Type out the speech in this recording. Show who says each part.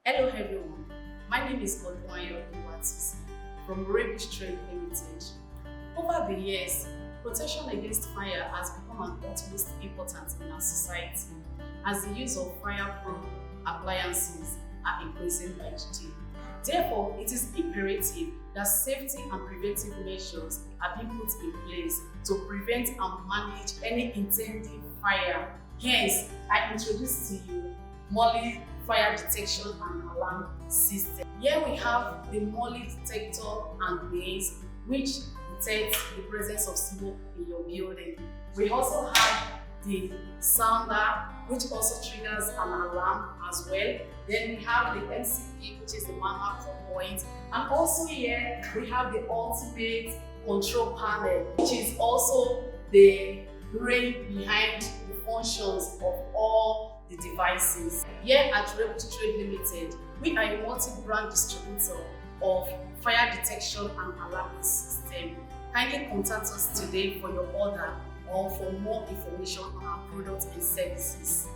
Speaker 1: Hello everyone, my name is Oluwatosin from Rubbish Trade Limited. Over the years, protection against fire has become an utmost important in our society as the use of fireproof appliances are increasing by the day. Therefore, it is imperative that safety and preventive measures are being put in place to prevent and manage any intended fire. Hence, I introduce to you Morley fire detection and alarm system. Here we have the Morley detector and base, which detects the presence of smoke in your building. We also have the sounder, which also triggers an alarm as well. Then we have the MCP, which is the manual control point. And also here we have the ultimate control panel, which is also the brain behind the functions of all the devices. Here at Oluwatosin Trade Limited, we are a multi-brand distributor of fire detection and alarming system. Kindly contact us today for your order or for more information on our products and services.